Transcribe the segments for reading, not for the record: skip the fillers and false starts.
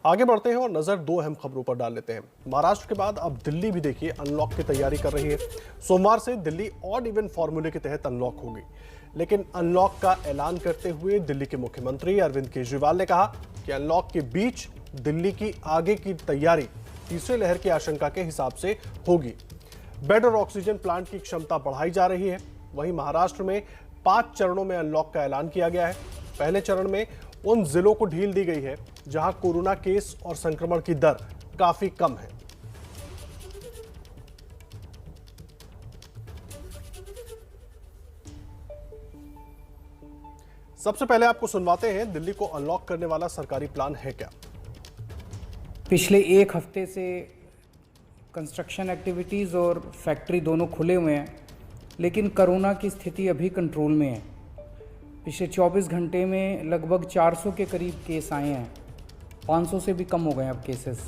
आगे बढ़ते हैं और नजर दो अहम खबरों पर डाल लेते हैं। महाराष्ट्र के बाद अब दिल्ली भी देखिए अनलॉक की तैयारी कर रही है। सोमवार से दिल्ली ऑड इवन फॉर्मूले के तहत अनलॉक होगी, लेकिन अनलॉक का ऐलान करते हुए दिल्ली के मुख्यमंत्री अरविंद केजरीवाल ने कहा कि अनलॉक के बीच दिल्ली की आगे की तैयारी तीसरे लहर की आशंका के हिसाब से होगी। बेड और ऑक्सीजन प्लांट की क्षमता बढ़ाई जा रही है। वहीं महाराष्ट्र में 5 चरणों में अनलॉक का ऐलान किया गया है। पहले चरण में उन जिलों को ढील दी गई है जहां कोरोना केस और संक्रमण की दर काफी कम है। सबसे पहले आपको सुनवाते हैं दिल्ली को अनलॉक करने वाला सरकारी प्लान है क्या। पिछले एक हफ्ते से कंस्ट्रक्शन एक्टिविटीज़ और फैक्ट्री दोनों खुले हुए हैं, लेकिन कोरोना की स्थिति अभी कंट्रोल में है। पिछले 24 घंटे में लगभग 400 के करीब केस आए हैं। 500 से भी कम हो गए हैं अब केसेस।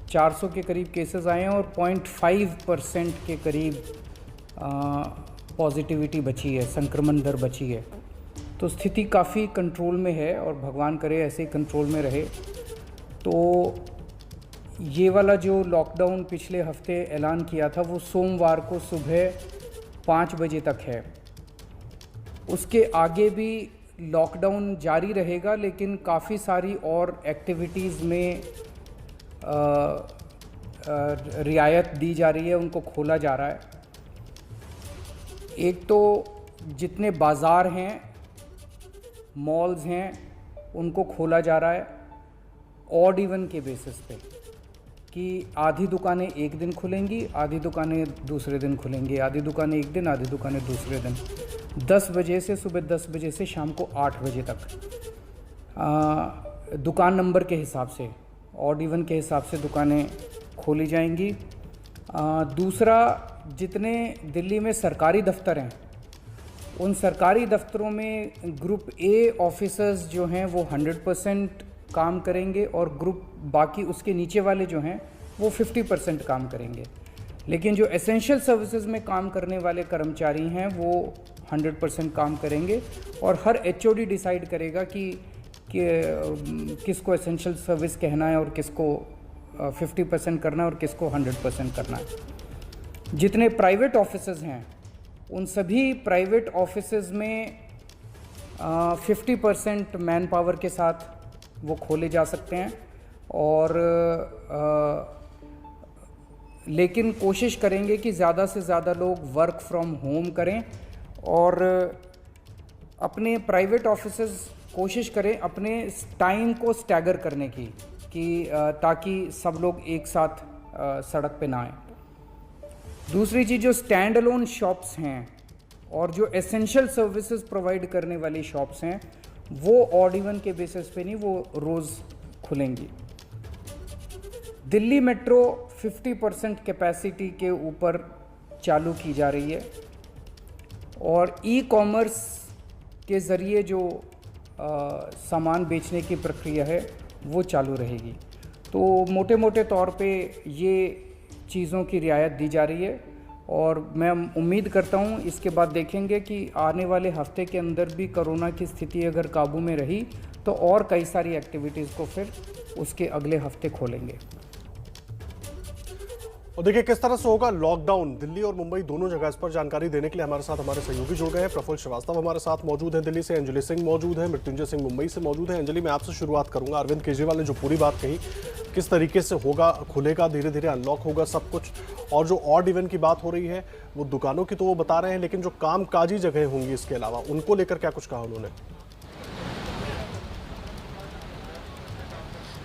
400 के करीब केसेस आए हैं और 0.5% के करीब पॉजिटिविटी बची है, संक्रमण दर बची है। तो स्थिति काफ़ी कंट्रोल में है और भगवान करे ऐसे ही कंट्रोल में रहे। तो ये वाला जो लॉकडाउन पिछले हफ्ते ऐलान किया था वो सोमवार को सुबह 5 बजे तक है। उसके आगे भी लॉकडाउन जारी रहेगा, लेकिन काफ़ी सारी और एक्टिविटीज़ में रियायत दी जा रही है, उनको खोला जा रहा है। एक तो जितने बाज़ार हैं, मॉल्स हैं, उनको खोला जा रहा है ऑड इवन के बेसिस पे, कि आधी दुकानें एक दिन खुलेंगी, आधी दुकानें दूसरे दिन खुलेंगी, आधी दुकानें एक दिन, आधी दुकानें दूसरे दिन। 10 बजे से सुबह 10 बजे से शाम को 8 बजे तक दुकान नंबर के हिसाब से, ऑड इवन के हिसाब से दुकानें खोली जाएंगी। दूसरा, जितने दिल्ली में सरकारी दफ्तर हैं, उन सरकारी दफ्तरों में ग्रुप ए ऑफिसर्स जो हैं वो 100% काम करेंगे और ग्रुप बाकी उसके नीचे वाले जो हैं वो 50% काम करेंगे। लेकिन जो एसेंशियल सर्विसेज में काम करने वाले कर्मचारी हैं वो 100% काम करेंगे और हर एचओडी डिसाइड करेगा कि किसको एसेंशियल सर्विस कहना है और किसको 50% करना है और किसको 100% करना है। जितने प्राइवेट ऑफिसेज हैं उन सभी प्राइवेट ऑफिसेज में 50% मैन पावर के साथ वो खोले जा सकते हैं और लेकिन कोशिश करेंगे कि ज़्यादा से ज़्यादा लोग वर्क फ्रॉम होम करें और अपने प्राइवेट ऑफिसेज कोशिश करें अपने टाइम को स्टैगर करने की, कि ताकि सब लोग एक साथ सड़क पे ना आए। दूसरी चीज़, जो स्टैंड अलोन शॉप्स हैं और जो एसेंशियल सर्विसेज प्रोवाइड करने वाली शॉप्स हैं वो ऑड इवन के बेसिस पे नहीं, वो रोज़ खुलेंगी। दिल्ली मेट्रो 50% कैपेसिटी के ऊपर चालू की जा रही है और ई कॉमर्स के ज़रिए जो सामान बेचने की प्रक्रिया है वो चालू रहेगी। तो मोटे मोटे तौर पे ये चीज़ों की रियायत दी जा रही है और मैं उम्मीद करता हूँ इसके बाद देखेंगे कि आने वाले हफ्ते के अंदर भी कोरोना की स्थिति अगर काबू में रही तो और कई सारी एक्टिविटीज़ को फिर उसके अगले हफ्ते खोलेंगे। और देखिए किस तरह से होगा लॉकडाउन। दिल्ली और मुंबई दोनों जगह इस पर जानकारी देने के लिए हमारे साथ हमारे सहयोगी जुड़ गए हैं। प्रफुल्ल श्रीवास्तव हमारे साथ मौजूद है दिल्ली से, अंजलि सिंह मौजूद है, मृत्युंजय सिंह मुंबई से मौजूद है। अंजलि, मैं आपसे शुरुआत करूंगा। अरविंद केजरीवाल ने जो पूरी बात कही, किस तरीके से होगा, खुलेगा, धीरे धीरे अनलॉक होगा सब कुछ, और जो ऑड इवन की बात हो रही है वो दुकानों की तो वो बता रहे हैं, लेकिन जो कामकाजी जगह होंगी इसके अलावा उनको लेकर क्या कुछ कहा उन्होंने?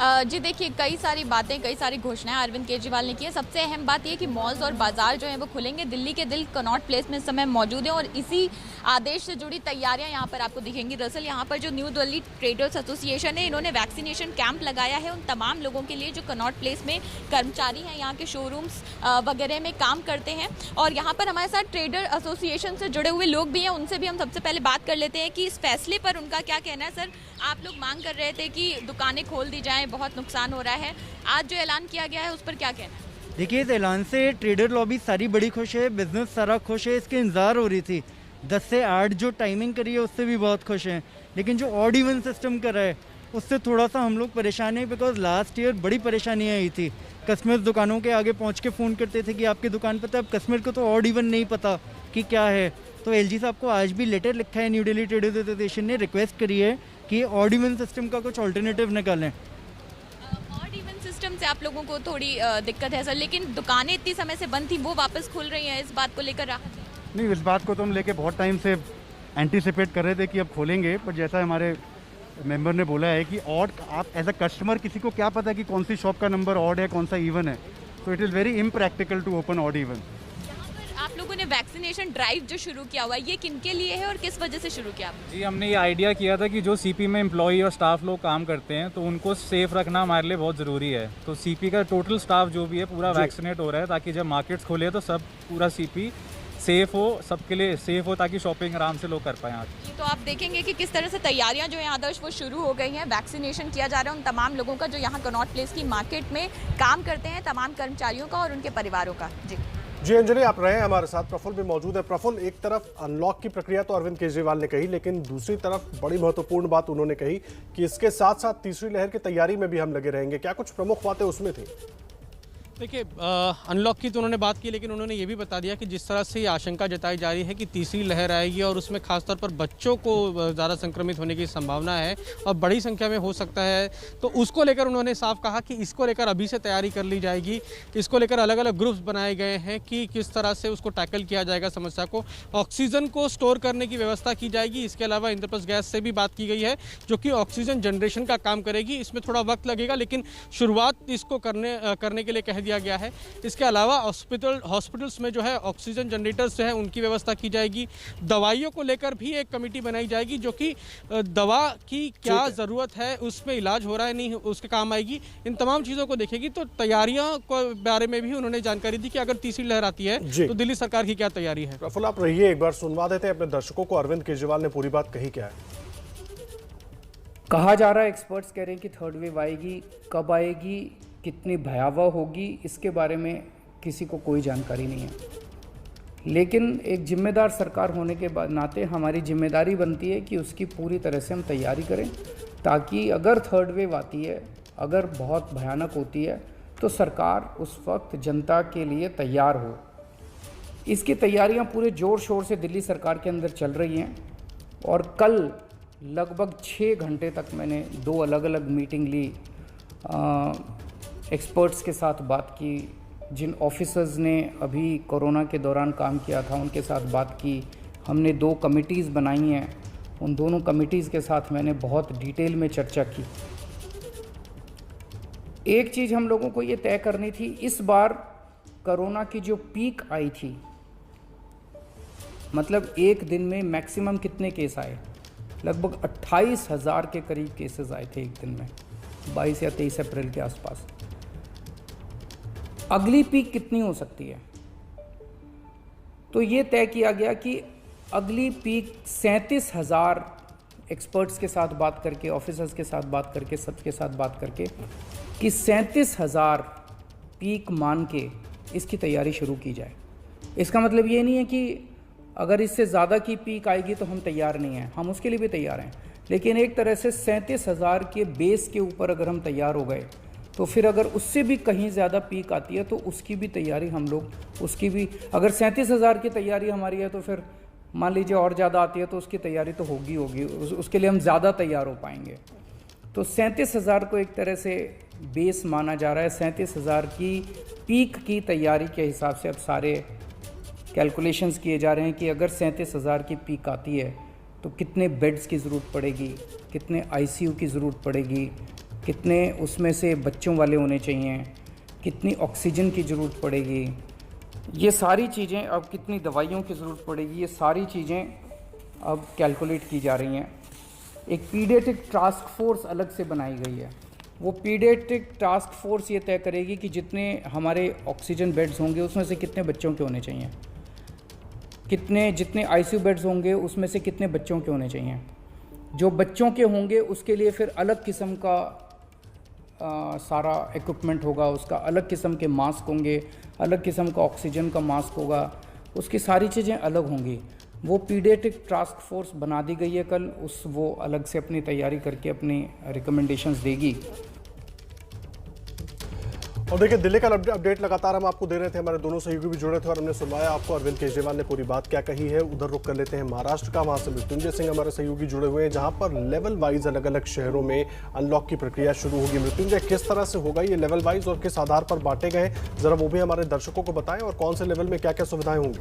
जी देखिए, कई सारी बातें, कई सारी घोषणाएं अरविंद केजरीवाल ने की है। सबसे अहम बात यह कि मॉल्स और बाजार जो हैं वो खुलेंगे। दिल्ली के दिल कनॉट प्लेस में इस समय मौजूद है और इसी आदेश से जुड़ी तैयारियां यहाँ पर आपको दिखेंगी। दरअसल यहाँ पर जो न्यू दिल्ली ट्रेडर्स एसोसिएशन है, इन्होंने वैक्सीनेशन कैंप लगाया है उन तमाम लोगों के लिए जो कनॉट प्लेस में कर्मचारी हैं, यहाँ के शोरूम्स वगैरह में काम करते हैं। और यहाँ पर हमारे साथ ट्रेडर एसोसिएशन से जुड़े हुए लोग भी हैं, उनसे भी हम सबसे पहले बात कर लेते हैं कि इस फैसले पर उनका क्या कहना है। सर, आप लोग मांग कर रहे थे कि दुकानें खोल दी जाएं, बहुत नुकसान हो रहा है, आज जो ऐलान किया गया है उस पर क्या कहना है? देखिए, इस ऐलान से ट्रेडर लॉबी सारी बड़ी खुश है, बिजनेस सारा खुश है। इसके इंतजार हो रही थी 10 से 8 जो टाइमिंग करी है उससे भी बहुत खुश हैं। लेकिन जो ऑड इवन सिस्टम कर रहा है उससे थोड़ा सा हम लोग परेशान हैं, बिकॉज लास्ट ईयर बड़ी परेशानी आई थी। कस्टमर्स दुकानों के आगे पहुंच के फ़ोन करते थे कि आपकी दुकान पता है, अब कस्टमर को तो ऑड इवन नहीं पता कि क्या है। तो एलजी साहब को आज भी लेटर लिखा है, न्यू दिल्ली ट्रेडर्स एसोसिएशन ने रिक्वेस्ट करी है कि ऑड इवन सिस्टम का कुछ ऑल्टरनेटिव निकालें। ऑड इवन सिस्टम से आप लोगों को थोड़ी दिक्कत है सर, लेकिन दुकानें इतनी समय से बंद थी, वो वापस खुल रही हैं, इस बात को लेकर राहत है? नहीं, इस बात को तो हम लेके बहुत टाइम से एंटीसिपेट कर रहे थे कि अब खोलेंगे, पर जैसा हमारे मेंबर ने बोला है कि ऑड, आप एज अ कस्टमर किसी को क्या पता कि कौन सी शॉप का नंबर ऑड है, कौन सा इवन है। तो it is very impractical to open odd even. यहाँ पर आप लोगों ने वैक्सीनेशन ड्राइव जो शुरू किया हुआ है, ये किनके लिए है और किस वजह से शुरू किया आपने? जी, हमने ये आइडिया किया था कि जो सीपी में एम्प्लॉई और स्टाफ लोग काम करते हैं तो उनको सेफ रखना हमारे लिए बहुत ज़रूरी है। तो सीपी का टोटल स्टाफ जो भी है पूरा वैक्सीनेट हो रहा है, ताकि जब मार्केट्स खोले तो सब पूरा सीपी सेफ हो, सबके लिए सेफ हो, ताकि शॉपिंग आराम से लोग कर पाएँ आज। तो आप देखेंगे कि किस तरह से तैयारियां जो हैं आदर्श वो शुरू हो गई हैं। वैक्सीनेशन किया जा रहा है उन तमाम लोगों का जो यहाँ कनॉट प्लेस की मार्केट में काम करते हैं, तमाम कर्मचारियों का और उनके परिवारों का। जी अंजलि, आप रहे हैं हमारे साथ, प्रफुल्ल भी मौजूद है। प्रफुल्ल, एक तरफ अनलॉक की प्रक्रिया तो अरविंद केजरीवाल ने कही, लेकिन दूसरी तरफ बड़ी महत्वपूर्ण बात उन्होंने कही कि इसके साथ साथ तीसरी लहर की तैयारी में भी हम लगे रहेंगे। क्या कुछ प्रमुख बातें उसमें थी? देखिए, अनलॉक की तो उन्होंने बात की, लेकिन उन्होंने ये भी बता दिया कि जिस तरह से ये आशंका जताई जा रही है कि तीसरी लहर आएगी और उसमें खासतौर पर बच्चों को ज़्यादा संक्रमित होने की संभावना है और बड़ी संख्या में हो सकता है, तो उसको लेकर उन्होंने साफ कहा कि इसको लेकर अभी से तैयारी कर ली जाएगी। इसको लेकर अलग अलग ग्रुप्स बनाए गए हैं कि किस तरह से उसको टैकल किया जाएगा समस्या को। ऑक्सीजन को स्टोर करने की व्यवस्था की जाएगी। इसके अलावा इंद्रप्रस्थ गैस से भी बात की गई है, जो कि ऑक्सीजन जनरेशन का काम करेगी। इसमें थोड़ा वक्त लगेगा, लेकिन शुरुआत इसको करने के लिए कह दिया गया है। इसके अलावा हॉस्पिटल्स में जो है ऑक्सीजन जनरेटर्स जो है उनकी व्यवस्था की जाएगी। दवाइयों को लेकर भी एक कमेटी बनाई जाएगी, जो कि दवा की क्या ज़रूरत है, उसमें इलाज हो रहा है नहीं, उसके काम आएगी। इन तमाम चीज़ों को देखेगी। तो तैयारियों के बारे में भी उन्होंने जानकारी दी कि अगर तीसरी लहर आती है तो दिल्ली सरकार की क्या तैयारी है। प्रफुल्ल, आप रहिए, एक बार सुनवा देते हैं अपने दर्शकों को अरविंद केजरीवाल ने पूरी बात कही क्या है। कहा जा रहा है, एक्सपर्ट्स कह रहे हैं कि थर्ड वेव आएगी, कब आएगी, कितनी भयावह होगी, इसके बारे में किसी को कोई जानकारी नहीं है। लेकिन एक जिम्मेदार सरकार होने के नाते हमारी जिम्मेदारी बनती है कि उसकी पूरी तरह से हम तैयारी करें, ताकि अगर थर्ड वेव आती है, अगर बहुत भयानक होती है, तो सरकार उस वक्त जनता के लिए तैयार हो। इसकी तैयारियां पूरे ज़ोर शोर से दिल्ली सरकार के अंदर चल रही हैं और कल लगभग 6 घंटे तक मैंने 2 अलग अलग मीटिंग ली, एक्सपर्ट्स के साथ बात की, जिन ऑफिसर्स ने अभी कोरोना के दौरान काम किया था उनके साथ बात की। हमने 2 कमिटीज़ बनाई हैं, उन दोनों कमिटीज़ के साथ मैंने बहुत डिटेल में चर्चा की। एक चीज़ हम लोगों को ये तय करनी थी, इस बार कोरोना की जो पीक आई थी, मतलब एक दिन में मैक्सिमम कितने केस आए, लगभग 28,000 के करीब केसेस आए थे एक दिन में, 22 या 23 अप्रैल के आसपास। अगली पीक कितनी हो सकती है, तो ये तय किया गया कि अगली पीक 37,000, एक्सपर्ट्स के साथ बात करके, ऑफिसर्स के साथ बात करके, सबके साथ बात करके, कि 37,000 पीक मान के इसकी तैयारी शुरू की जाए। इसका मतलब ये नहीं है कि अगर इससे ज़्यादा की पीक आएगी तो हम तैयार नहीं हैं, हम उसके लिए भी तैयार हैं। लेकिन एक तरह से 37,000 के बेस के ऊपर अगर हम तैयार हो गए, तो फिर अगर उससे भी कहीं ज़्यादा पीक आती है तो उसकी भी तैयारी हम लोग, उसकी भी, अगर 37,000 की तैयारी हमारी है तो फिर मान लीजिए और ज़्यादा आती है तो उसकी तैयारी तो होगी उसके लिए हम ज़्यादा तैयार हो पाएंगे। तो 37,000 को एक तरह से बेस माना जा रहा है। 37,000 की पीक की तैयारी के हिसाब से अब सारे कैलकुलेशंस किए जा रहे हैं कि अगर 37,000 की पीक आती है तो कितने बेड्स की ज़रूरत पड़ेगी, कितने आईसीयू की ज़रूरत पड़ेगी, कितने उसमें से बच्चों वाले होने चाहिए, कितनी ऑक्सीजन की ज़रूरत पड़ेगी, ये सारी चीज़ें, अब कितनी दवाइयों की ज़रूरत पड़ेगी, ये सारी चीज़ें अब कैलकुलेट की जा रही हैं। एक पीडियाट्रिक टास्क फोर्स अलग से बनाई गई है। वो पीडियाट्रिक टास्क फोर्स ये तय करेगी कि जितने हमारे ऑक्सीजन बेड्स होंगे उसमें से कितने बच्चों के होने चाहिए, जितने आईसीयू बेड्स होंगे उसमें से कितने बच्चों के होने चाहिए। जो बच्चों के होंगे उसके लिए फिर अलग किस्म का सारा इक्विपमेंट होगा, उसका अलग किस्म के मास्क होंगे, अलग किस्म का ऑक्सीजन का मास्क होगा, उसकी सारी चीज़ें अलग होंगी। वो पीडियाट्रिक टास्क फोर्स बना दी गई है कल, वो अलग से अपनी तैयारी करके अपनी रिकमेंडेशंस देगी। और देखिए, दिल्ली का अपडेट लगातार हम आपको दे रहे थे, हमारे दोनों सहयोगी भी जुड़े थे और हमने सुनवाया आपको अरविंद केजरीवाल ने पूरी बात क्या कही है। उधर रुक कर लेते हैं महाराष्ट्र का, वहां से मृत्युंजय सिंह हमारे सहयोगी जुड़े हुए हैं, जहां पर लेवल वाइज अलग अलग शहरों में अनलॉक की प्रक्रिया शुरू होगी। मृत्युंजय, किस तरह से होगा ये लेवल वाइज और किस आधार पर बांटे गए, जरा वो भी हमारे दर्शकों को बताएं, और कौन से लेवल में क्या क्या सुविधाएं होंगी।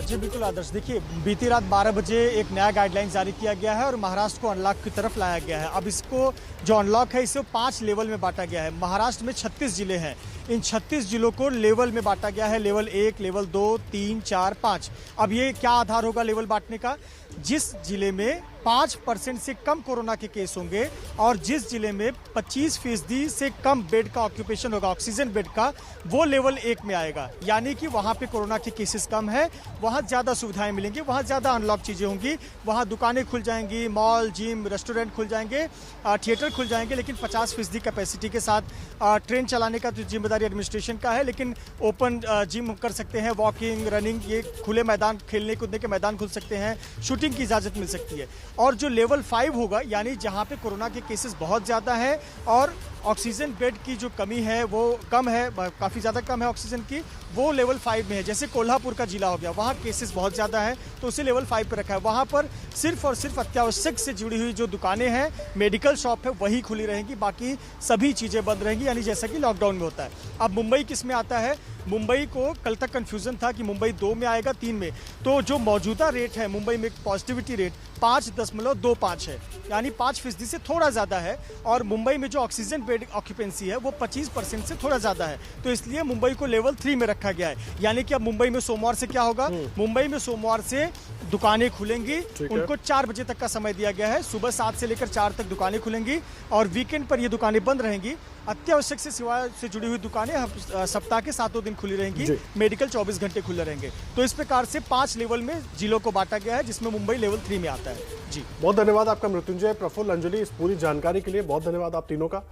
जी बिल्कुल आदर्श, देखिए बीती रात 12 बजे एक नया गाइडलाइन जारी किया गया है और महाराष्ट्र को अनलॉक की तरफ लाया गया है। अब इसको जो अनलॉक है इसे 5 लेवल में बांटा गया है। महाराष्ट्र में 36 जिले हैं, इन 36 जिलों को लेवल में बांटा गया है, लेवल 1, लेवल 2, 3, 4, 5। अब ये क्या आधार होगा लेवल बांटने का? जिस जिले में 5% से कम कोरोना के केस होंगे और जिस जिले में 25% से कम बेड का ऑक्यूपेशन होगा, ऑक्सीजन बेड का, वो लेवल 1 में आएगा। यानी कि वहाँ पे कोरोना के केसेस कम है, वहाँ ज़्यादा सुविधाएं मिलेंगी, वहाँ ज़्यादा अनलॉक चीज़ें होंगी, वहाँ दुकानें खुल जाएंगी, मॉल, जिम, रेस्टोरेंट खुल जाएंगे, थिएटर खुल जाएंगे, लेकिन 50% कैपेसिटी के साथ। ट्रेन चलाने का तो जिम्मेदारी एडमिनिस्ट्रेशन का है, लेकिन ओपन जिम कर सकते हैं, वॉकिंग, रनिंग, ये खुले मैदान, खेलने कूदने के मैदान खुल सकते हैं, शूटिंग की इजाज़त मिल सकती है। और जो लेवल 5 होगा, यानी जहाँ पे कोरोना के केसेस बहुत ज़्यादा है और ऑक्सीजन बेड की जो कमी है वो कम है, काफ़ी ज़्यादा कम है ऑक्सीजन की, वो लेवल 5 में है। जैसे कोल्हापुर का जिला हो गया, वहाँ केसेस बहुत ज़्यादा है तो उसे लेवल 5 पर रखा है। वहाँ पर सिर्फ और सिर्फ अत्यावश्यक से जुड़ी हुई जो दुकानें हैं, मेडिकल शॉप है, वही खुली रहेंगी, बाकी सभी चीज़ें बंद रहेंगी, यानी जैसा कि लॉकडाउन में होता है। अब मुंबई किस में आता है? मुंबई को कल तक कन्फ्यूज़न था कि मुंबई 2 में आएगा, 3 में। तो जो मौजूदा रेट है मुंबई में, पॉजिटिविटी रेट 5.25 है, यानी 5% से थोड़ा ज़्यादा है। और मुंबई में जो ऑक्सीजन बेड ऑक्यूपेंसी है वो 25% से थोड़ा ज़्यादा है, तो इसलिए मुंबई को लेवल 3 में रखा गया है। यानी कि अब मुंबई में सोमवार से क्या होगा? मुंबई में सोमवार से दुकानें खुलेंगी, उनको 4 बजे तक का समय दिया गया है। सुबह 7 से लेकर 4 तक दुकानें खुलेंगी और वीकेंड पर ये दुकानें बंद रहेंगी। अत्यावश्यक से सेवा से जुड़ी हुई दुकानें सप्ताह के 7 दिन खुली रहेंगी, मेडिकल 24 घंटे खुले रहेंगे। तो इस प्रकार से 5 लेवल में जिलों को बांटा गया है, जिसमें मुंबई लेवल 3 में आता है। जी बहुत धन्यवाद आपका मृत्युंजय, प्रफुल्ल, अंजलि, इस पूरी जानकारी के लिए बहुत धन्यवाद आप तीनों का।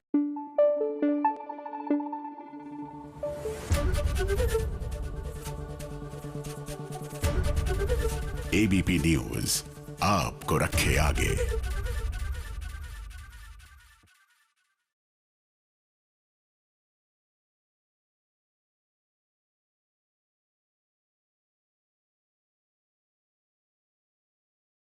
एबीपी न्यूज आपको रखे आगे।